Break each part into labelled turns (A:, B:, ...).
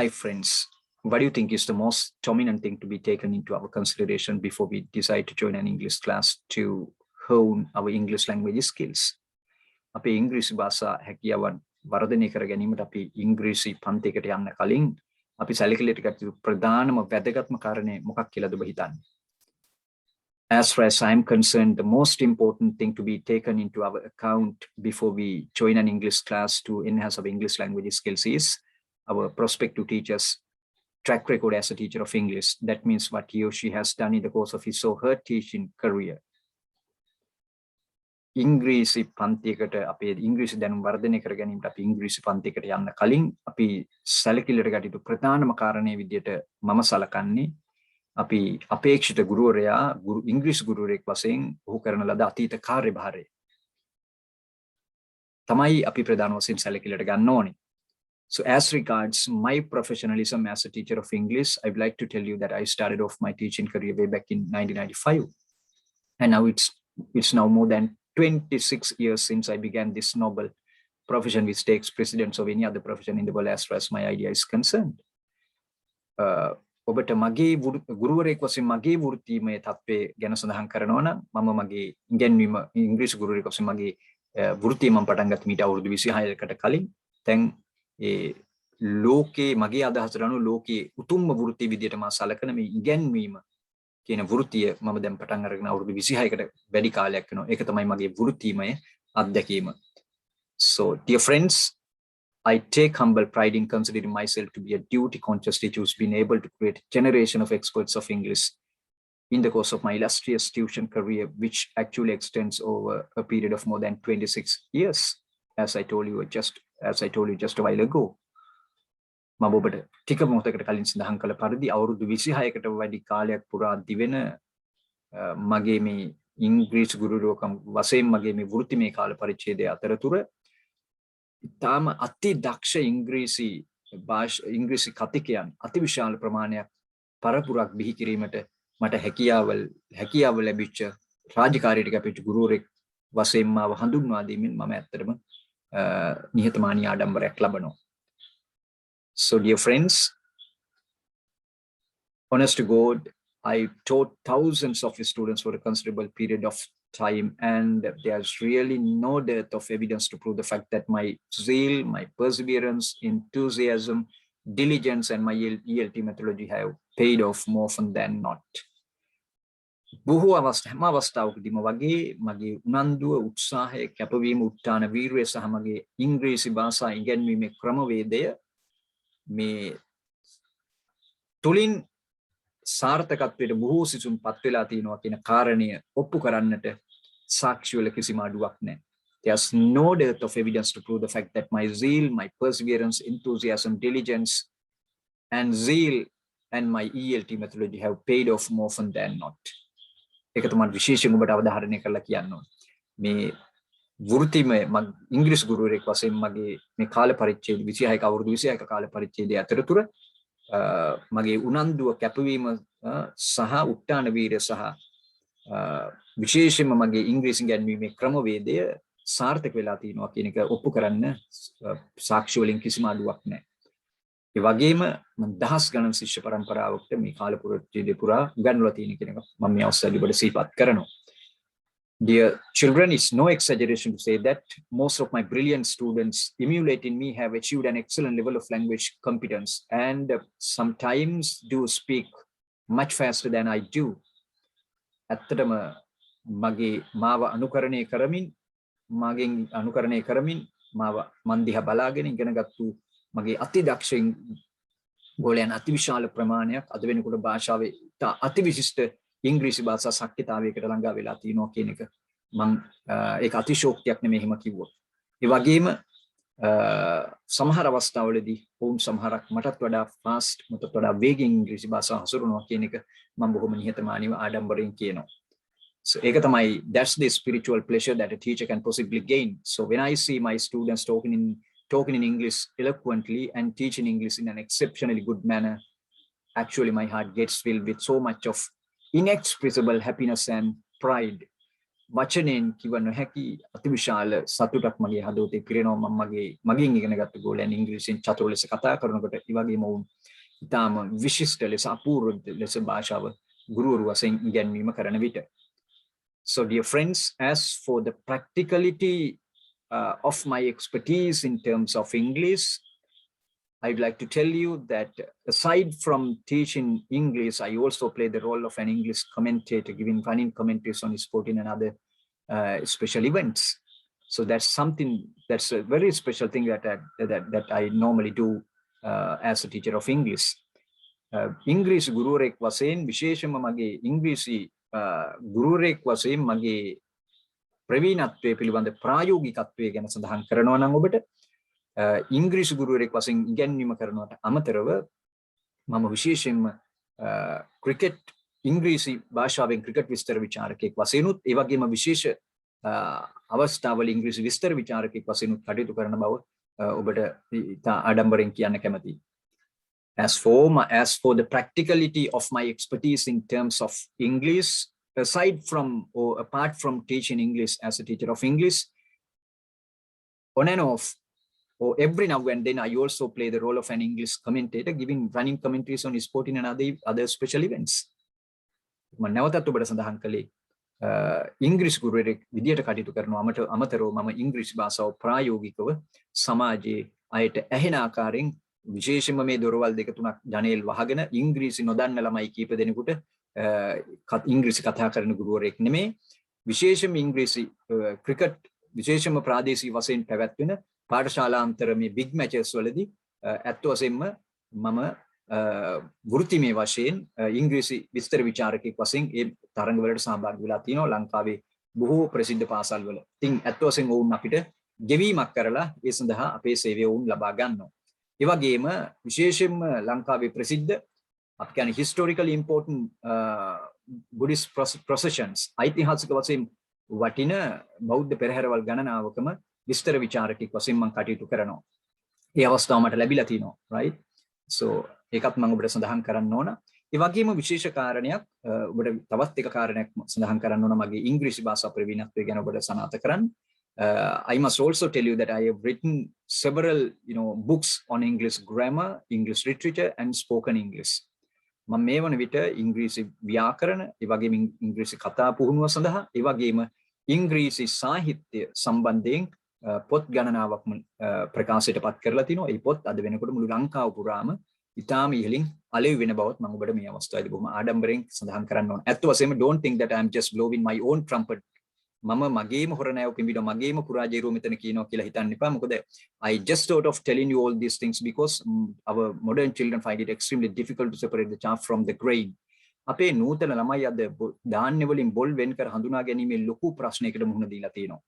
A: Hi friends, what do you think is the most dominant thing to be taken into our consideration before we decide to join an English class to hone our English language skills? අපේ ඉංග්‍රීසි භාෂා හැකියාවන් වර්ධනය කර ගැනීමට අපි ඉංග්‍රීසි පන්තියකට යන්න කලින් අපි සැලකිලියට ගත යුතු ප්‍රධානම වැදගත්ම කාරණේ මොකක් කියලාද ඔබ හිතන්නේ? As far as I'm concerned, the most important thing to be taken into our account before we join an English class to enhance our English language skills is our prospective teacher's track record as a teacher of English. That means what he or she has done in the course of his or her teaching career. ඉංග්‍රීසි පන්තියකට අපේ ඉංග්‍රීසි දැනුම වර්ධනය කර ගැනීමට අපි ඉංග්‍රීසි පන්තියකට යන්න කලින් අපි සැලකිල්ලට ගත යුතු ප්‍රධානම කාරණේ විදියට මම සලකන්නේ අපි අපේක්ෂිත ගුරුවරයා ඉංග්‍රීසි ගුරුවරයෙක් වශයෙන් ඔහු කරන ලද අතීත කාර්යභාරය තමයි අපි ප්‍රධාන වශයෙන් සැලකිල්ලට ගන්න ඕනේ. So as regards my professionalism as a teacher of English, I would like to tell you that I started off my teaching career way back in 1995. And now it's now more than 26 years since I began this noble profession which takes precedence of any other profession in the world as far as my idea is concerned. ඔබට මගේ ගුරුවරයෙක් වශයෙන් මගේ වෘත්තීමය තත්ත්වය ගැන සඳහන් කරනවා නම් මම මගේ ඉගෙනීම ඉංග්‍රීසි ගුරුවරයෙක් වශයෙන් මගේ වෘත්තීය මම පටන් ගත්ත මීට අවුරුදු 26කට කලින්. දැන් ඒ ලෝකේ මගේ අදහසට අනුව ලෝකයේ උතුම්ම වෘත්ති විදියට මා සලකන මේ ඉගෙනීම කියන වෘත්තිය මම දැන් පටන් අරගෙන අවුරුදු 26කට වැඩි කාලයක් වෙනවා. ඒක තමයි මගේ වෘත්තීමය අත්දැකීම. So dear friends, I take humble pride in considering myself to be a duty conscious teacher who's been able to create a generation of experts of English in the course of my illustrious tuition career, which actually extends over a period of more than 26 years, as I told you just a while ago. මම ඔබට ටික මොහොතකට කලින් සඳහන් කළ පරිදි අවුරුදු 26කට වැඩි කාලයක් පුරා දිවෙන මගේ මේ ඉංග්‍රීසි ගුරුවරකම් වශයෙන් මගේ මේ වෘත්තිමය කාල පරිච්ඡේදය අතරතුර ඉතාම අති දක්ෂ ඉංග්‍රීසි කතිකයන් අතිවිශාල ප්‍රමාණයක් පරපුරක් බිහි කිරීමට මට හැකියාව ලැබිච්ච රාජකාරියට කැපිච්ච ගුරුවරෙක් වශයෙන් මාව හඳුන්වා දීමෙන් මම ඇත්තටම නිහතමානී ආඩම්බරයක් ලබනවා. So dear friends, honest to God, I taught thousands of students for a considerable period of time, and there's really no dearth of evidence to prove the fact that my zeal, my perseverance, enthusiasm, diligence, and my ELT methodology have paid off more often than not. බොහෝ අවස්ථාවකදීම වගේ මගේ උනන්දුව උත්සාහය කැපවීම උත්තාන වීරිය සහ මගේ ඉංග්‍රීසි භාෂා ඉගෙනීමේ ක්‍රමවේදය මේ තුලින් සාර්ථකත්වයට බොහෝ සිසුන් පත් වෙලා තියෙනවා කියන කාරණය ඔප්පු කරන්නට සාක්ෂිවල කිසිම අඩුවක් නැහැ. There's no dearth of evidence to prove the fact that my zeal, my perseverance, enthusiasm, diligence, and zeal and my ELT methodology have paid off more often than not. ඒක තමයි විශේෂයෙන් ඔබට අවධාරණය කරලා කියන්න ඕනේ. මේ වෘත්තිමය ඉංග්‍රීසි ගුරුවරයෙක් වශයෙන් මගේ මේ කාල පරිච්ඡේද 26ක අවුරුදු 26ක කාල පරිච්ඡේදය අතරතුර මගේ උනන්දුව කැපවීම සහ උත්තාන වීරිය සහ විශේෂයෙන්ම මගේ ඉංග්‍රීසි ඉගෙනීමේ ක්‍රමවේදය සාර්ථක වෙලා තියෙනවා කියන එක ඔප්පු කරන්න සාක්ෂි වලින් කිසිම අඩුවක් නැහැ. ඒ වගේම මම දහස් ගණන් ශිෂ්‍ය පරම්පරාවකට මේ කාල පරිච්ඡේදය පුරා උගන්වලා තියෙන කියන එක මම මේ අවස්ථාවේදී ඔබට සිහිපත් කරනවා. Dear children, it's no exaggeration to say that most of my brilliant students emulating me have achieved an excellent level of language competence and sometimes do speak much faster than I do. ඇත්තටම මගේ මාව අනුකරණය කරමින් මාව මන් දිහා බලාගෙන ඉගෙනගත්තු මගේ අතිදක්ෂ ගෝලයන් අතිවිශාල ප්‍රමාණයක් අද වෙනකොට භාෂාවේ අතිවිශිෂ්ට ඉංග්‍රීසි භාෂා ශක්තිතාවයකට ළඟා වෙලා තියෙනවා කියන එක මම ඒක අතිශෝක්තියක් නෙමෙයි එහෙම කිව්වොත්. ඒ වගේම සමහර අවස්ථාවලදී වුන් සමහරක් මටත් වඩා ෆාස්ට් මටත් වඩා වේගින් ඉංග්‍රීසි භාෂාව හසුරනවා කියන එක මම බොහොම නිහතමානීව ආඩම්බරයෙන් කියනවා. So ඒක තමයි that's the spiritual pleasure that a teacher can possibly gain. So when I see my students talking in English eloquently and teaching English in an exceptionally good manner, actually my heart gets filled with so much of inexpressible happiness and pride. වචනයෙන් කිව නොහැකි අතිවිශාල සතුටක් මගේ හදවතේ පිරෙනවා. මම මගෙන් ඉගෙන ගත්ත ගෝලයන් ඉංග්‍රීසියෙන් චතුර ලෙස කතා කරනකොට ඒ වගේම වුන් ඉතාම විශිෂ්ට ලෙස අපූර්ව ලෙස භාෂාව ගුරුවරු වශයෙන් ඉගැන්වීම කරන විට. So dear friends, as for the practicality of my expertise in terms of English, I'd like to tell you that aside from teaching English, I also play the role of an English commentator, giving running commentaries on sporting and other special events. So that's something, that's a very special thing that I normally do as a teacher of English. English ගුරුවරයෙක් වශයෙන් විශේෂයෙන්ම මගේ ඉංග්‍රීසි ගුරුවරයෙක් වශයෙන් මගේ ප්‍රවීණත්වයේ පිළිබඳ ප්‍රායෝගිකත්වයේ ගැන සඳහන් කරනවා නම් ඔබට ඉංග්‍රීසි ගුරුවරයෙක් වශයෙන් ඉගැන්වීම කරනවට අමතරව මම විශේෂයෙන්ම ක්‍රිකට් ඉංග්‍රීසි භාෂාවෙන් ක්‍රිකට් විස්තර විචාරකයෙක් වශයෙන් උත් ඒ වගේම විශේෂ අවස්ථාවල ඉංග්‍රීසි විස්තර විචාරකයෙක් වශයෙන් උත් කටයුතු කරන බව ඔබට ආඩම්බරෙන් කියන්න කැමතියි. As for the practicality of my expertise in terms of English, aside from or apart from teaching English as a teacher of English, on and off, or every now and then, I also play the role of an English commentator, giving running commentaries on sporting and other special events. මම නැවතත් ඔබට සඳහන් කළේ ඉංග්‍රීසි ගුරුවරයෙක් විදියට කටයුතු කරනවා අමතරව මම ඉංග්‍රීසි භාෂාව ප්‍රායෝගිකව සමාජයේ අයට ඇහෙන ආකාරයෙන් විශේෂයෙන්ම මේ දොරවල් දෙක තුනක් ජනේල් වහගෙන ඉංග්‍රීසි නොදන්න ළමයි කීප දෙනෙකුට ඉංග්‍රීසි කතා කරන ගුරුවරයෙක් නෙමේ විශේෂයෙන්ම ඉංග්‍රීසි ක්‍රිකට් විශේෂයෙන්ම ප්‍රාදේශීය වශයෙන් පැවැත්වෙන පාඨශාලාන්තර මේ බිග් මැචස් වලදී ඇත්ත වශයෙන්ම මම වෘත්තිමය වශයෙන් ඉංග්‍රීසි විස්තර විචාරකයෙක් වශයෙන් ඒ තරඟ වලට සහභාගී වෙලා තිනවා ලංකාවේ බොහෝ ප්‍රසිද්ධ පාසල් වල. ඉතින් ඇත්ත වශයෙන්ම වුන් අපිට ගෙවීමක් කරලා ඒ සඳහා අපේ සේවය වුන් ලබා ගන්නවා. ඒ වගේම විශේෂයෙන්ම ලංකාවේ ප්‍රසිද්ධ අපි කියන්නේ historically important Buddhist processions ඓතිහාසික වශයෙන් වටින බෞද්ධ පෙරහැරවල් ගණනාවකම විස්තර විචාරකෙක් වශයෙන් මම කටයුතු කරනවා. ඒ අවස්ථාව මට ලැබිලා තිනවා, right? So ඒකත් මම ඔබට සඳහන් කරන්න ඕන. ඒ වගේම විශේෂ කාරණයක් ඔබට තවත් එක කාරණයක් සඳහන් කරන්න ඕන මගේ ඉංග්‍රීසි භාෂා ප්‍රවීණත්වය ගැන ඔබට සනාථ කරන්න. I must also tell you that I have written several, books on English grammar, English literature, and spoken English. මම මේ වන විට ඉංග්‍රීසි ව්‍යාකරණ, ඒ වගේම ඉංග්‍රීසි කතා පුහුණුව සඳහා, ඒ වගේම ඉංග්‍රීසි සාහිත්‍ය සම්බන්ධයෙන් පොත් ගණනාවක් ප්‍රකාශයට පත් කරලා තිනවා. ඒ පොත් අද වෙනකොට මුළු ලංකාව පුරාම ඉතාම ඉහළින් අලෙවි වෙන බවත් මම ඔබට මේ අවස්ථාවේදී බොහොම ආඩම්බරෙන් සඳහන් කරන්න ඕන. ඇත්ත වශයෙන්ම don't think that I am just blowing my own trumpet. මම මගේම හොරණෑව පිඹින මගේම කුරාජේරුව මෙතන කියනවා කියලා හිතන්න එපා. මොකද I just thought of telling you all these things because our modern children find it extremely difficult to separate the chaff from the grain. අපේ නූතන ළමයි අද ධාන්‍ය වලින් බොල් වෙන් කර හඳුනා ගැනීමේ ලොකු ප්‍රශ්නයකට මුහුණ දීලා තියෙනවා.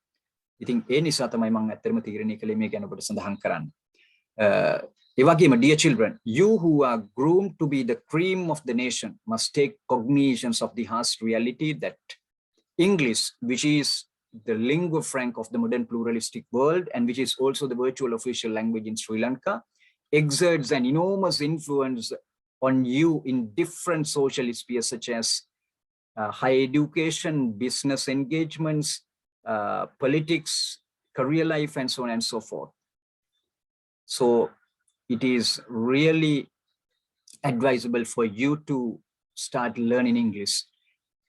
A: ඉතින් ඒ නිසා තමයි මම ඇත්තටම තීරණය කළේ මේ ගැන ඔබට සඳහන් කරන්න. ඒ වගේම dear children, you who are groomed to be the cream of the nation must take cognizance of the harsh reality that English, which is the lingua franca of the modern pluralistic world and which is also the virtual official language in Sri Lanka, exerts an enormous influence on you in different social spheres such as higher education, business engagements, politics, career life, and so on and so forth. So it is really advisable for you to start learning English.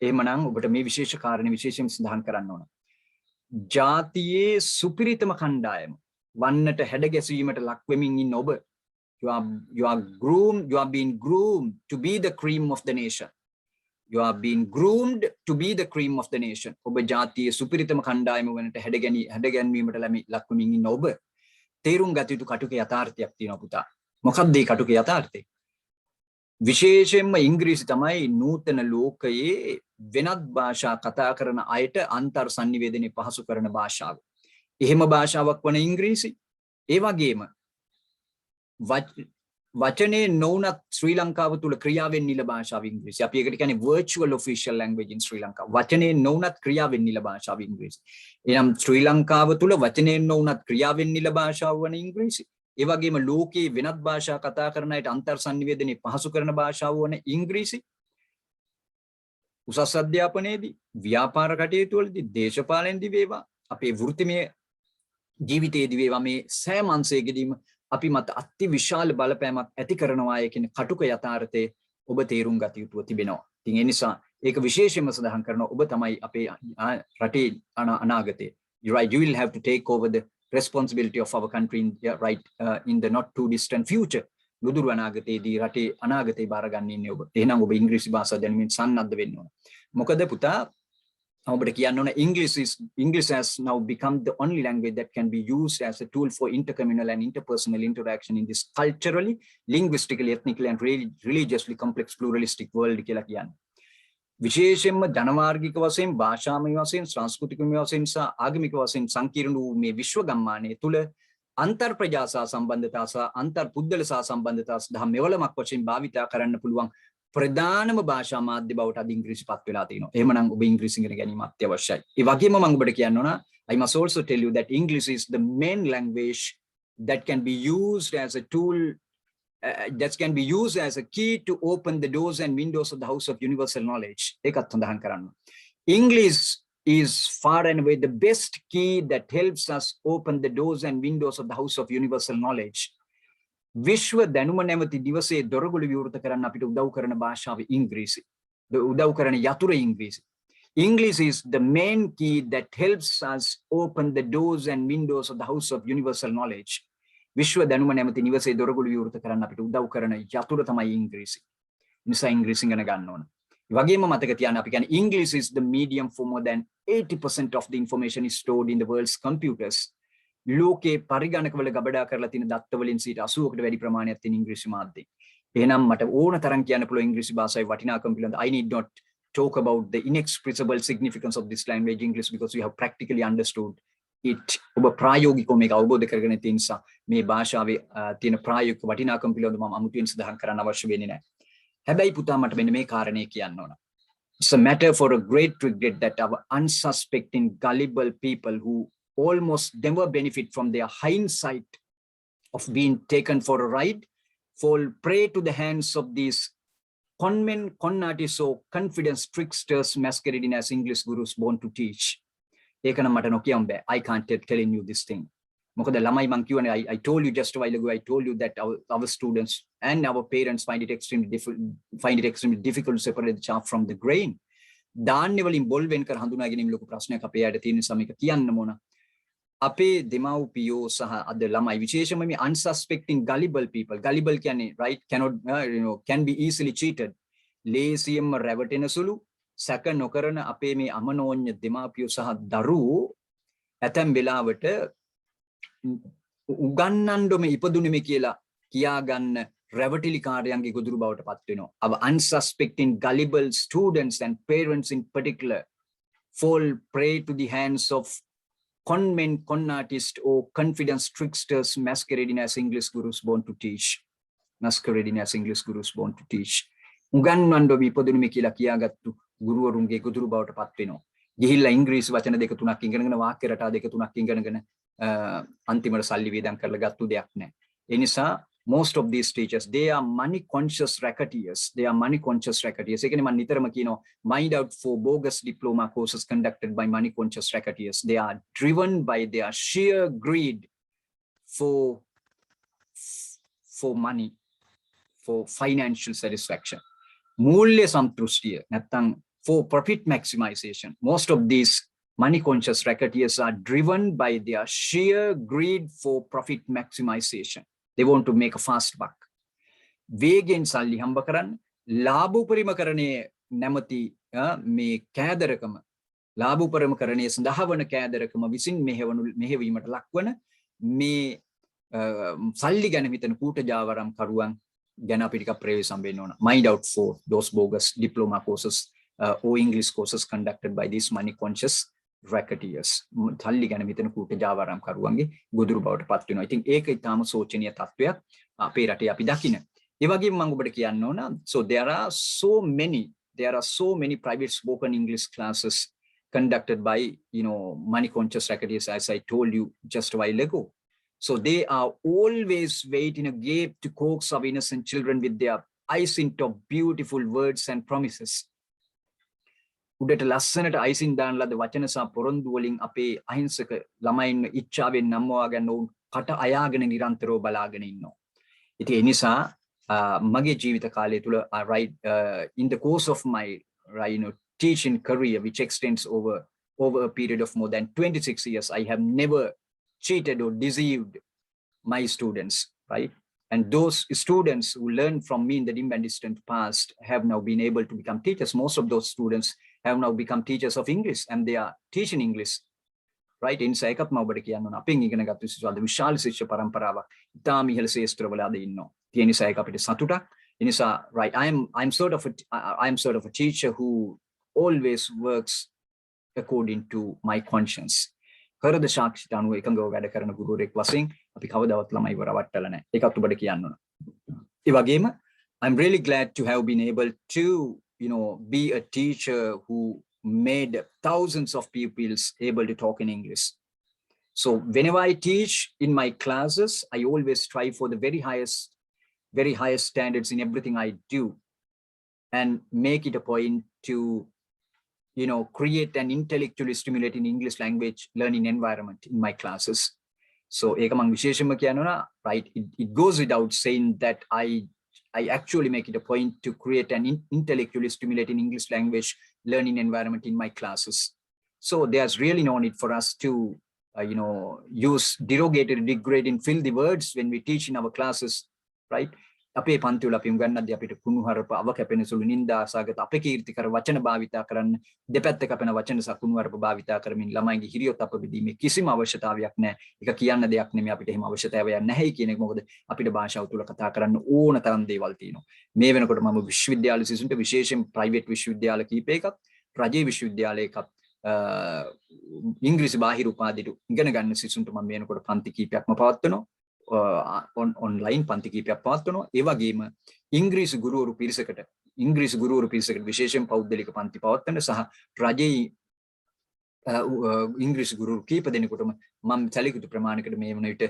A: එහෙමනම් ඔබට මේ විශේෂ කාරණේ විශේෂයෙන් සඳහන් කරන්න ඕන. ජාතියේ සුපිරිතම කණ්ඩායම වන්නට හැඩගැසීමට ලක් වෙමින් ඉන්න ඔබ you are being groomed to be the cream of the nation. You are being groomed to be the cream of the nation. ඔබ ජාතියේ සුපිරිතම කණ්ඩායම වන්නට හැඩගැන්වීමට ලක් වෙමින් ඉන්න ඔබ තේරුම් ගත යුතු කටුක යථාර්ථයක් තියෙනවා පුතා. මොකක්ද මේ කටුක යථාර්ථය? විශේෂයෙන්ම ඉංග්‍රීසි තමයි නූතන ලෝකයේ වෙනත් භාෂා කතා කරන අයට අන්තර් සංනිවේදනය පහසු කරන භාෂාව. එහෙම භාෂාවක් වන ඉංග්‍රීසි ඒ වගේම වචනේ නොඋනත් ශ්‍රී ලංකාව තුල ක්‍රියාවෙන් නිල භාෂාව ඉංග්‍රීසි. අපි ඒකට කියන්නේ virtual official language in Sri Lanka. වචනේ නොඋනත් ක්‍රියාවෙන් නිල භාෂාව ඉංග්‍රීසි. එනම් ශ්‍රී ලංකාව තුල වචනේ නොඋනත් ක්‍රියාවෙන් නිල භාෂාව වන ඉංග්‍රීසි. ඒ වගේම ලෝකයේ වෙනත් භාෂා කතා කරන අයට අන්තර් සංනිවේදනයේ පහසු කරන භාෂාව වන ඉංග්‍රීසි. උසස් අධ්‍යාපනයේදී ව්‍යාපාර කටයුතු වලදී දේශපාලනයේදී වේවා අපේ වෘත්තිමය ජීවිතයේදී වේවා මේ සෑම අංශයකදීම අපි මත අති විශාල බලපෑමක් ඇති කරනවාය කියන කටුක යථාර්ථයේ ඔබ තේරුම් ගත යුතුව තිබෙනවා. ඉතින් ඒ නිසා ඒක විශේෂයෙන්ම සඳහන් කරනවා ඔබ තමයි අපේ රටේ අනාගතය. You right, you will have to take over the responsibility of our country in the not too distant future. ලුදුරු අනාගතයේදී රටේ අනාගතේ බාර ගන්න ඉන්නේ ඔබ. එහෙනම් ඔබ ඉංග්‍රීසි භාෂාව දැනීමෙන් සන්නද්ධ වෙන්න ඕන. මොකද පුතා ඔබට කියන්න ඕන English has now become the only language that can be used as a tool for intercommunal and interpersonal interaction in this culturally, linguistically, ethnically and religiously complex pluralistic world කියලා කියන්නේ. විශේෂයෙන්ම ජනමාර්ගික වශයෙන් භාෂාමය වශයෙන් සංස්කෘතිකමය වශයෙන් සහ ආගමික වශයෙන් සංකීර්ණ වූ මේ විශ්ව ගම්මානයේ තුල අන්තර් ප්‍රජා සහ සම්බන්ධතා සහ අන්තර් පුද්ගල සහ සම්බන්ධතා සඳහා මෙවලමක් වශයෙන් භාවිතා කරන්න පුළුවන් ප්‍රධානම භාෂා මාධ්‍ය බවට අද ඉංග්‍රීසි පත් වෙලා තිනවා. එහෙමනම් ඔබ ඉංග්‍රීසි ඉගෙන ගැනීම අත්‍යවශ්‍යයි. ඒ වගේම මම ඔබට කියන්න ඕන I must also tell you that English is the main language that can be used as a tool that can be used as a key to open the doors and windows of the house of universal knowledge. ඒකත් සඳහන් කරන්න. English is far and away the best key that helps us open the doors and windows of the house of universal knowledge. විශ්ව දැනුම නැමැති දිවසේ දොරගුළු විවෘත කරන්න අපිට උදව් කරන භාෂාව ඉංග්‍රීසි. උදව් කරන යතුර ඉංග්‍රීසි. English is the main key that helps us open the doors and windows of the house of universal knowledge. විශ්ව දැනුම නැමැති නිවසේ දොරගුළු විවෘත කරන්න අපිට උදව් කරන යතුර තමයි ඉංග්‍රීසි. නිසා ඉංග්‍රීසි ඉගෙන ගන්න ඕන. ඒ වගේම මතක තියාගන්න අපි කියන්නේ English is the medium for more than 80% of the information is stored in the world's computers. ලෝකේ පරිගණකවල ගබඩා කරලා තියෙන දත්ත වලින් 80%කට වැඩි ප්‍රමාණයක් තියෙන ඉංග්‍රීසි මාධ්‍යයෙන්. එහෙනම් මට ඕන තරම් කියන්න පුළුවන් ඉංග්‍රීසි භාෂාවේ වටිනාකම පිළිබඳ I need not talk about the inexpressible significance of this language English because we have practically understood it. ඔබ ප්‍රායෝගිකව මේක අවබෝධ කරගෙන තියෙන නිසා මේ භාෂාවේ තියෙන ප්‍රායෝගික වටිනාකම පිළිබඳව මම අමුතුවෙන් සඳහන් කරන්න අවශ්‍ය වෙන්නේ නැහැ. හැබැයි පුතා මට මෙන්න මේ කාරණේ කියන්න ඕන. It's a matter for a great regret that our unsuspecting gullible people who almost never benefit from their hindsight of being taken for a ride fall prey to the hands of these conmen, con artists or confidence tricksters masquerading as English gurus born to teach. ඒක නම් මට නොකියන්න බෑ. I can't telling you this thing. මොකද ළමයි මං කියවනේ I told you just a while ago I told you that our students and our parents find it extremely difficult to separate the chaff from the grain. ධාන්‍ය වලින් බොල් වෙන් කර හඳුනා ගැනීම ලොකු ප්‍රශ්නයක් අපේ යට තියෙන නිසා මේක කියන්න ඕන. අපේ දෙමව්පියෝ සහ අද ළමයි විශේෂයෙන්ම මේ unsuspecting gullible people gullible කියන්නේ right cannot can be easily cheated ලේසියෙන්ම රැවටෙන සුළු සැක නොකරන අපේ මේ අමනෝඤ්ඤ දෙමව්පියෝ සහ දරුවෝ ඇතැම් වෙලාවට උගන්නන්නම ඉපදුනේ කියලා කියාගන්න රැවටිලිකාරයන්ගේ ගොදුරු බවට පත් වෙනවා. Our unsuspecting gullible students and parents in particular fall prey to the hands of conmen, con artists or confidence tricksters masquerading as English gurus born to teach. Masquerading as English gurus born to teach. උගන්වන්නව ඉපදුනේ කියලා කියාගත්තු ගුරුවරුන්ගේ ගොදුරු බවට පත් වෙනවා. ගිහිල්ලා ඉංග්‍රීසි වචන දෙක තුනක් ඉගෙනගෙන වාක්‍ය රටා දෙක තුනක් ඉගෙනගෙන අන්තිමට සල්ලි වේදම් කරලා ගත්තු දෙයක් නැහැ. ඒ නිසා most of these teachers they are money conscious racketeers. They are money conscious racketeers. ඒ කියන්නේ මම නිතරම කියනවා mind out for bogus diploma courses conducted by money conscious racketeers. They are driven by their sheer greed for money, for financial satisfaction. මූල්‍ය සන්තුෂ්ටිය නැත්තම් for profit maximization. Most of these money conscious racketeers are driven by their sheer greed for profit maximization. They want to make a fast buck. වේගෙන් සල්ලි හම්බ කරන්න ලාභෝපරිමකරණයේ නැමැති මේ කෑදරකම ලාභෝපරිමකරණයේ සඳහා වන කෑදරකම විසින් මෙහෙවීමට ලක්වන මේ සල්ලි ගැන හිතන කූටජාවරම් කරුවන් ගැන අපි ටිකක් ප්‍රවේශම් වෙන්න ඕන. Mind out for those bogus diploma courses or English courses conducted by these money conscious racketeers. සල්ලි ගැන හිතන කූටජාවරම් කරුවන්ගේ ගොදුරු බවට පත් වෙනවා. ඉතින් ඒක ඊටාම සෝචනීය තත්වයක් අපේ රටේ අපි දකින. ඒ වගේම මම ඔබට කියන්න ඕන so there are so many private spoken English classes conducted by money conscious racketeers as I told you just a while ago. So they are always waiting a gap to coax our innocent children with their eyes into beautiful words and promises. උඩට ලස්සනට icing දාන ලද වචන සහ පොරොන්දු වලින් අපේ අහිංසක ළමයින් ඉච්ඡාවෙන් නම්වා ගන්න උන් කට අයාගෙන නිරන්තරව බලාගෙන ඉන්නවා. ඉතින් ඒ නිසා මගේ ජීවිත කාලය තුල in the course of my teaching career which extends over a period of more than 26 years, I have never cheated or deceived my students, right? And those students who learned from me in the dim and distant past have now been able to become teachers. Most of those students have now become teachers of English and they are teaching English. Right? In එකක් මම ඔබට කියන්න ඕන අපෙන් ඉගෙන ගත්ත විශ්වාද විශාල ශිෂ්‍ය පරම්පරාවක් ඉතාම ඉහළ ශේෂ්ත්‍රවල අද ඉන්නවා. ඒ නිසා ඒක අපිට සතුටක්. ඒ නිසා right I'm sort of a teacher who always works according to my conscience. හෘද සාක්ෂියට අනුව එකඟව වැඩ කරන ගුරුවරයෙක් වශයෙන් අපි කවදාවත් ළමයිව රවට්ටලා නැහැ. ඒකත් ඔබට කියන්න ඕන. ඒ වගේම I'm really glad to have been able to be a teacher who made thousands of pupils able to talk in English. So whenever I teach in my classes, I always strive for the very highest standards in everything I do and make it a point to create an intellectually stimulating English language learning environment in my classes. So ඒක මම විශේෂයෙන්ම කියනවා right, it goes without saying that I actually make it a point to create an intellectually stimulating English language learning environment in my classes. So there's really no need for us to use derogatory, degrading, filthy words when we teach in our classes, right? අපේ පන්ති වල අපි උගන්වද්දී අපිට කුණුහරුප අවකැපෙන සුළු නින්දාසගත අපකීර්තිකර වචන භාවිතා කරන්න දෙපැත්ත කැපෙන වචන සහ කුණුහරුප භාවිතා කරමින් ළමයින්ගේ හිරියොත් අපබෙදීමේ කිසිම අවශ්‍යතාවයක් නැහැ. ඒක කියන්න දෙයක් නෙමෙයි අපිට එහෙම අවශ්‍යතාවයක් නැහැයි කියන එක. මොකද අපිට භාෂාව තුල කතා කරන්න ඕන තරම් දේවල් තියෙනවා. මේ වෙනකොට මම විශ්වවිද්‍යාල සිසුන්ට විශේෂයෙන් ප්‍රයිවට් විශ්වවිද්‍යාල කීපයකත් රජයේ විශ්වවිද්‍යාලයකත් ඉංග්‍රීසි බාහිර උපාධියට ඉගෙන ගන්න සිසුන්ට මම වෙනකොට පන්ති කීපයක්ම පවත්වනවා. online පන්ති කීපයක් පවත්වනවා. ඒ වගේම ඉංග්‍රීසි ගුරුවරු පිරිසකට විශේෂයෙන් පෞද්ගලික පන්ති පවත්වන සහ රජයේ ඉංග්‍රීසි ගුරුවරු කීප දෙනෙකුටම මම සැලකිය යුතු ප්‍රමාණයකට මේ වන විට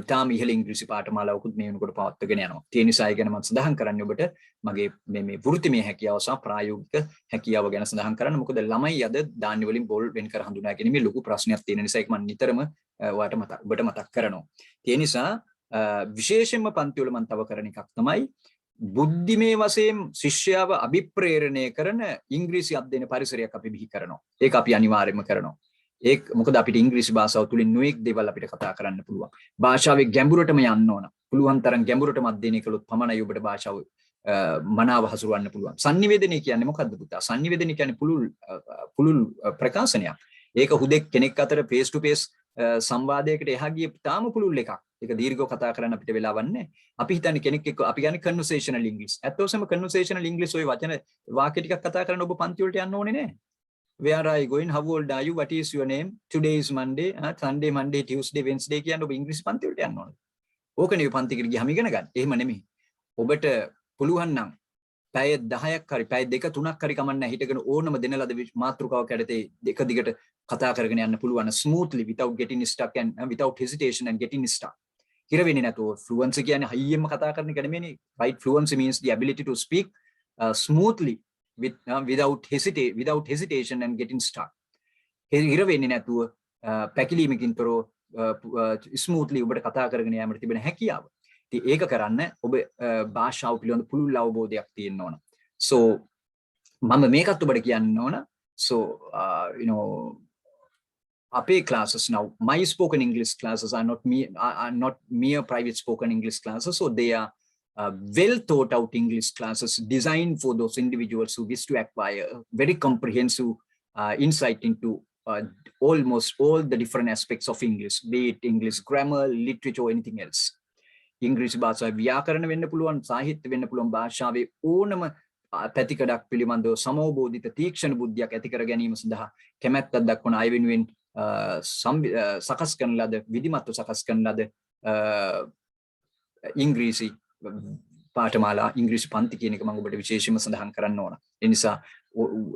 A: ඉතාම ඉහළ ඉංග්‍රීසි පාඨමාලාවකුත් මේ වෙනකොට පවත්වාගෙන යනවා. ඒ නිසා ඒ ගැන මම සඳහන් කරන්නේ ඔබට මගේ මේ වෘත්තිමය හැකියාව සහ ප්‍රායෝගික හැකියාව ගැන සඳහන් කරන්න. මොකද ළමයි අද ධාන්‍ය වලින් බෝල් වෙන් කර හඳුනා ගැනීමේ ලොකු ප්‍රශ්නයක් තියෙන නිසා ඒක මම නිතරම ඔබට මතක් කරනවා. ඒ නිසා විශේෂයෙන්ම පන්ති වල මම තව කරන එකක් තමයි බුද්ධිමය වශයෙන් ශිෂ්‍යයාව අභිප්‍රේරණය කරන ඉංග්‍රීසි අධ්‍යයන පරිසරයක් අපි බිහි කරනවා. ඒක අපි අනිවාර්යයෙන්ම කරනවා. ඒක මොකද අපිට ඉංග්‍රීසි භාෂාව තුලින් නොඑක් දේවල් අපිට කතා කරන්න පුළුවන්. භාෂාවේ ගැඹුරටම යන්න ඕන. පුළුවන් තරම් ගැඹුරටම අධ්‍යයනය කළොත් පමණයි ඔබට භාෂාව මනාව හසුරවන්න පුළුවන්. sannivedana කියන්නේ මොකද්ද පුතා? sannivedana කියන්නේ පුළුල් ප්‍රකාශනයක්. ඒක හුදෙක් කෙනෙක් අතර face to face සංවාදයකට එහා ගිය තාම පුළුල් එකක්. ඒක දීර්ඝව කතා කරන්න අපිට වෙලාවක් නැහැ. අපි හිතන්නේ කෙනෙක් එක්ක අපි කියන්නේ conversational English. ඇත්තටම conversational English ඔය වචන වාක්‍ය ටිකක් කතා කරන්න ඔබ පන්ති වලට යන්න ඕනේ නැහැ. Where are you going? How old are you? What is your name? Today is Monday. Sunday, Monday, Tuesday, Wednesday කියන ඔබ ඉංග්‍රීසි පන්ති වලට යන්න ඕනේ. ඕකනේ පන්තිකට ගියම ඉගෙන ගන්න. එහෙම නෙමෙයි. ඔබට පුළුවන් නම් පැය 10ක් හරි පැය 2-3ක් හරි කමන්න හිටගෙන ඕනම දෙන ලද මාතෘකාවක් යටතේ දෙක දිගට කතා කරගෙන යන්න පුළුවන් smoothly without getting stuck and without hesitation and getting stuck. හිර වෙන්නේ නැතුව fluency කියන්නේ හයියෙන්ම කතා කරන එක නෙමෙයි. Right? Fluency means the ability to speak smoothly without hesitation and getting stuck. හිර වෙන්නේ නැතුව පැකිලීමකින් තොරව smoothly ඔබට කතා කරගෙන යාමට තිබෙන හැකියාව. ඉතින් ඒක කරන්න ඔබ භාෂාව පිළිබඳ පුළුල් අවබෝධයක් තියෙන්න ඕන. So මම මේකත් ඔබට කියන්න ඕන. So අපේ classes now, my spoken English classes are not mere private spoken English classes. So they are well thought out English classes designed for those individuals who wish to acquire very comprehensive insight into almost all the different aspects of English, be it English grammar, literature, or anything else. ඉංග්‍රීසි භාෂාවේ ව්‍යාකරණ වෙන්න පුළුවන්, සාහිත්‍ය වෙන්න පුළුවන්, භාෂාවේ ඕනම පැතිකඩක් පිළිබඳව සමෝබෝධිත තීක්ෂණ බුද්ධියක් ඇති කර ගැනීම සඳහා කැමැත්තක් දක්වන අය වෙනුවෙන් සකස් කරන ලද විධිමත්ව සකස් කරන ලද ඉංග්‍රීසි පාඨමාලා ඉංග්‍රීසි පන්ති කියන එක මම ඔබට විශේෂයෙන්ම සඳහන් කරන්න ඕන. ඒ නිසා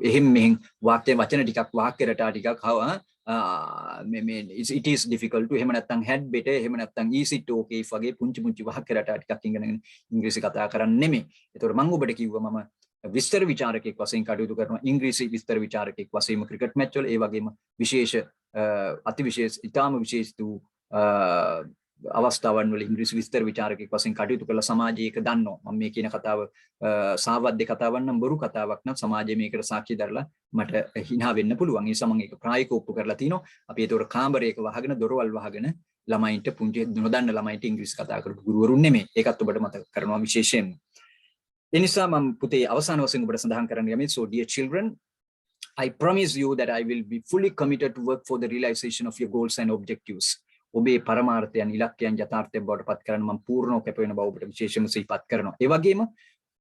A: එහෙම මෙහෙන් වචන ටිකක් වාක්‍ය රටා ටිකක් it is difficult to එහෙම නැත්නම් had better එහෙම නැත්නම් is it okay වගේ පුංචි වාක්‍ය රටා ටිකක් ඉගෙනගෙන ඉංග්‍රීසි කතා කරන්න නෙමෙයි. ඒතකොට මම ඔබට කිව්වා මම විස්තර විචාරකයෙක් වශයෙන් කටයුතු කරනවා. ඉංග්‍රීසි විස්තර විචාරකයෙක් වශයෙන් ක්‍රිකට් මැච් වල, ඒ වගේම විශේෂ අතිවිශේෂ ඉතාම විශේෂ වූ අවස්ථාවන් වල ඉංග්‍රීසි විස්තර විචාරකයෙක් වශයෙන් කටයුතු කළ සමාජය ඒක දන්නවා. මම මේ කියන කතාව සාවද්‍ය කතාවක් නම් බොරු කතාවක් නම් සමාජයේ මේකට සාක්ෂි දරලා මට හිනා වෙන්න පුළුවන්. ඒ නිසා මම ඒක ප්‍රායෝගිකව ඔප්පු කරලා තිනවා. අපි ඒතකොට කාමරයක වහගෙන දොරවල් වහගෙන ළමයින්ට පුංචි නොදන්න ළමයින්ට ඉංග්‍රීසි කතා කරපු ගුරුවරුන් නෙමෙයි. ඒකත් ඔබට මතක කරනවා විශේෂයෙන්. ඒ නිසා මම පුතේ අවසාන වශයෙන් ඔබට සඳහන් කරන්න යමි. So dear children, I promise you that I will be fully committed to work for the realization of your goals and objectives. ඔබේ පරමාර්ථයන් ඉලක්කයන් යථාර්ථයක් බවට පත් කරන්න මම පූර්ණව කැප වෙන බව ඔබට විශේෂයෙන්ම සිහිපත් කරනවා. ඒ වගේම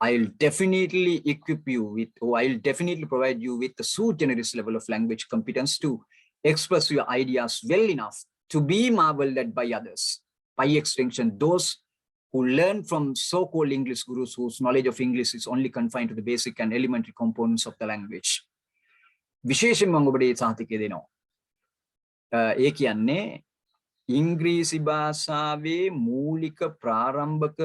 A: I'll definitely equip you with, or I'll definitely provide you with a sui generis level of language competence to express your ideas well enough to be marveled at by others. By extension, those who learn from so-called English gurus whose knowledge of English is only confined to the basic and elementary components of the language. විශේෂයෙන්ම මම ඔබට ඒ සාහිතිකය දෙනවා. ඒ කියන්නේ ඉංග්‍රීසි භාෂාවේ මූලික ප්‍රාරම්භක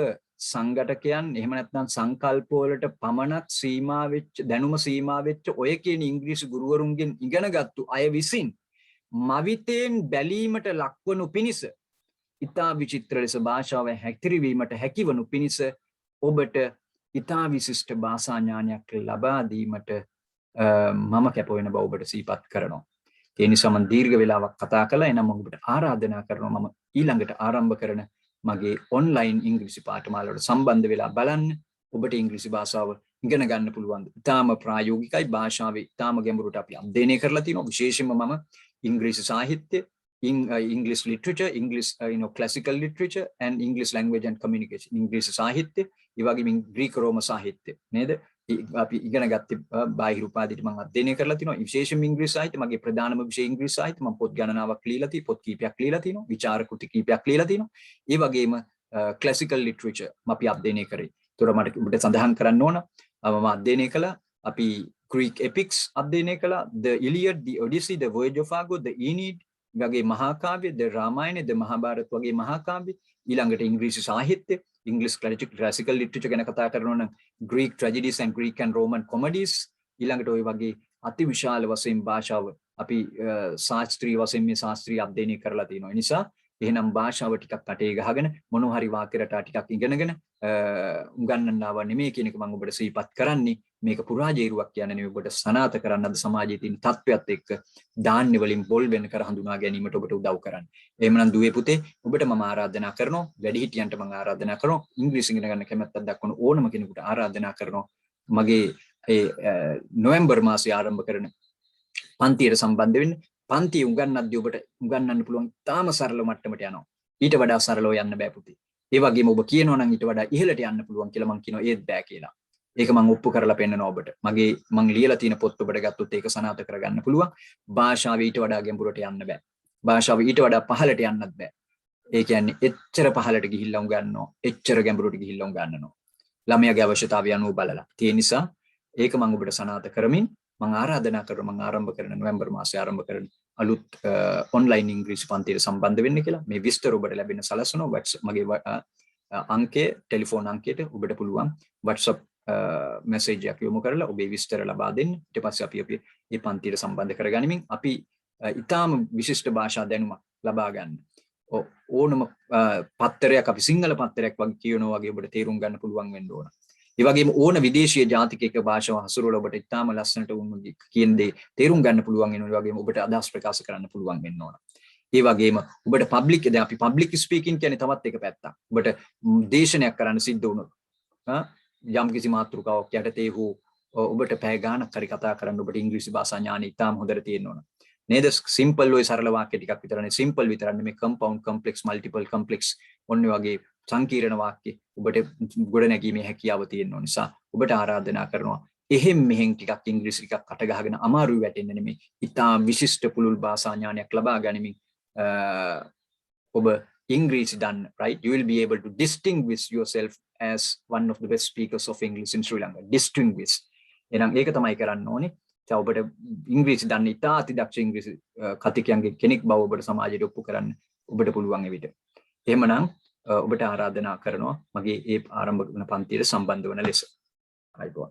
A: සංඝටකයන් එහෙම නැත්නම් සංකල්ප වලට පමණක් සීමා වෙච්ච දැනුම සීමා වෙච්ච ඔය කියන ඉංග්‍රීසි ගුරුවරුන්ගෙන් ඉගෙනගත්තු අය විසින් මවිතයෙන් බැලීමට ලක්වනු පිණිස ඉතා විචිත්‍ර ලෙස භාෂාව හැකිරවීමට හැකිවනු පිණිස ඔබට ඉතා විශිෂ්ට භාෂා ඥානයක් ලබා දීමට මම කැප වෙන බව ඔබට සිහිපත් කරනවා. ඒ නිසා මම දීර්ඝ වේලාවක් කතා කළා. එනම් ඔබට ආරාධනා කරනවා මම ඊළඟට ආරම්භ කරන මගේ ඔන්ලයින් ඉංග්‍රීසි පාඨමාලාවට සම්බන්ධ වෙලා බලන්න. ඔබට ඉංග්‍රීසි භාෂාව ඉගෙන ගන්න පුළුවන්. ඉතාම ප්‍රායෝගිකයි. භාෂාවේ ඉතාම ගැඹුරට අපි අධ්‍යයනය කරලා තියෙනවා. විශේෂයෙන්ම මම ඉංග්‍රීසි සාහිත්‍ය, English literature, English classical literature and English language and communication. ඉංග්‍රීසි සාහිත්‍ය, ඒ වගේම ග්‍රීක රෝම සාහිත්‍ය නේද? අපි ඉගෙන ගත්තේ බාහිර උපාධියට මම අධ්‍යයනය කරලා තිනවා. විශේෂයෙන්ම ඉංග්‍රීසි සාහිත්‍ය මගේ ප්‍රධානම විෂය ඉංග්‍රීසි සාහිත්‍ය. මම පොත් ගණනාවක් ලියලා තියෙනවා. පොත් කීපයක් ලියලා තිනවා. විචාර කෘති කීපයක් ලියලා තිනවා. ඒ වගේම classical literature අපි අධ්‍යයනය කරේ. ඒතර මට ඔබට සඳහන් කරන්න ඕන මම අධ්‍යයනය කළා. අපි Greek epics අධ්‍යයනය කළා. The Iliad, the Odyssey, the Voyage of Argo, the Aeneid වගේ මහා කාව්‍ය, the Ramayana, the Mahabharata වගේ මහා කාව්‍ය. ඊළඟට ඉංග්‍රීසි සාහිත්‍ය, English classical literature ගැන කතා කරනවා නම් Greek tragedies and Greek and Roman comedies. ඊළඟට ওই වගේ අති විශාල වශයෙන් භාෂාව අපි ශාස්ත්‍රීය වශයෙන් මේ ශාස්ත්‍රීය අධ්‍යයනය කරලා තියෙනවා. ඒ නිසා එහෙනම් භාෂාව ටිකක් අටේ ගහගෙන මොන හරි වාක්‍ය රටා ටිකක් ඉගෙනගෙන උගන්වන්නව නෙමෙයි කියන එක මම ඔබට සිහිපත් කරන්නේ. මේක පුරාජේරුවක් කියන්නේ නෙමෙයි, ඔබට සනාත කරන්න අද සමාජයේ තියෙන තත්ත්වයක් එක්ක දාන්නේ වලින් බොල් වෙන කර හඳුනා ගැනීමට ඔබට උදව් කරන්න. එහෙමනම් දුවේ පුතේ ඔබට මම ආරාධනා කරනවා, වැඩිහිටියන්ට මම ආරාධනා කරනවා, ඉංග්‍රීසි ඉගෙන ගන්න කැමැත්තක් දක්වන ඕනම කෙනෙකුට ආරාධනා කරනවා මගේ නොවැම්බර් මාසයේ ආරම්භ කරන පන්තියට සම්බන්ධ වෙන්න. පන්තිය උගන්වද්දී ඔබට උගන්වන්න පුළුවන් තාම සරල මට්ටමට යනවා. ඊට වඩා සරලව යන්න බෑ පුතේ. ඒ වගේම ඔබ කියනවා නම් ඊට වඩා ඉහළට යන්න පුළුවන් කියලා මම කියනවා ඒත් බෑ කියලා. ඒක මම ඔප්පු කරලා පෙන්නනවා ඔබට. මම ලියලා තියෙන පොත් ඔබට ගත්තොත් ඒක සනාථ කරගන්න පුළුවන්. භාෂාව ඊට වඩා ගැඹුරට යන්න බෑ. භාෂාව ඊට වඩා පහළට යන්නත් බෑ. ඒ කියන්නේ එච්චර පහළට ගිහිල්ලා උගන්වනවා, එච්චර ගැඹුරට ගිහිල්ලා උගන්වනවා. ළමයාගේ අවශ්‍යතාවය අනුව බලලා. ඒ නිසා ඒක මම ඔබට සනාථ කරමින් මම ආරාධනා කරනවා මම ආරම්භ කරන නොවැම්බර් මාසයේ ආරම්භ කරන අලුත් ඔන්ලයින් ඉංග්‍රීසි පන්තියට සම්බන්ධ වෙන්න කියලා. මේ විස්තර ඔබට ලැබෙන සලසනවා WhatsApp මගේ අංකයේ ටෙලිෆෝන් අංකයට ඔබට පුළුවන් WhatsApp මැසේජ් එකක් යොමු කරලා ඔබේ විස්තර ලබා දෙන්න. ඊට පස්සේ අපි මේ පන්තියට සම්බන්ධ කරගනිමින් අපි ඊටාම විශිෂ්ට භාෂා දැනුමක් ලබා ගන්න. ඕනම පත්තරයක් අපි සිංහල පත්තරයක් වගේ කියනවා වගේ ඔබට තේරුම් ගන්න පුළුවන් වෙන්න ඕන. ඒ වගේම ඕන විදේශීය ජාතිකයක භාෂාව හසුරුවලා ඔබට ඉතාම ලස්සනට කියන දේ තේරුම් ගන්න පුළුවන් වෙනවා. ඒ වගේම ඔබට අදහස් ප්‍රකාශ කරන්න පුළුවන් වෙන්න ඕන. ඒ වගේම ඔබට පබ්ලික් දැන් අපි පබ්ලික් ස්පීකින් කියන්නේ තවත් එක පැත්තක්. ඔබට දේශනයක් කරන්න සිද්ධ වුණොත් යම් කිසි මාතෘකාවක් යටතේ හෝ ඔබට පැය ගාණක් හරි කතා කරන්න ඔබට ඉංග්‍රීසි භාෂා ඥානය ඉතාම හොඳට තියෙන්න ඕන. නේද? සිම්පල් ඔය සරල වාක්‍ය ටිකක් විතරනේ. සිම්පල් විතරක් නෙමෙයි කම්පවුන්ඩ්, කොම්ප්ලෙක්ස්, මල්ටිපල්, කොම්ප්ලෙක්ස් ඔන්න වගේ සංකීර්ණ වාක්‍ය ඔබට ගොඩනැගීමේ හැකියාව තියෙන නිසා ඔබට ආරාධනා කරනවා එහෙම් මෙහෙන් ටිකක් ඉංග්‍රීසි ටිකක් අට ගහගෙන අමාරුයි වැටෙන්න නෙමෙයි. ඉතාම විශිෂ්ට පුළුල් භාෂා ඥානයක් ලබා ගනිමින් ඔබ ඉංග්‍රීසි දන්න, right? You will be able to distinguish yourself as one of the best speakers of English in Sri Lanka. Distinguish. එහෙනම් ඒක තමයි කරන්න ඕනේ. දැන් ඔබට ඉංග්‍රීසි දන්න ඉතා අතිදක්ෂ ඉංග්‍රීසි කතිකයන්ගේ කෙනෙක් බව ඔබට සමාජයට ඔප්පු කරන්න ඔබට පුළුවන් එවිට. එහෙමනම් ඔබට ආරාධනා කරනවා මගේ ඒ ආරම්භ කරන පන්තියට සම්බන්ධ වන ලෙස. ආයිබෝන්.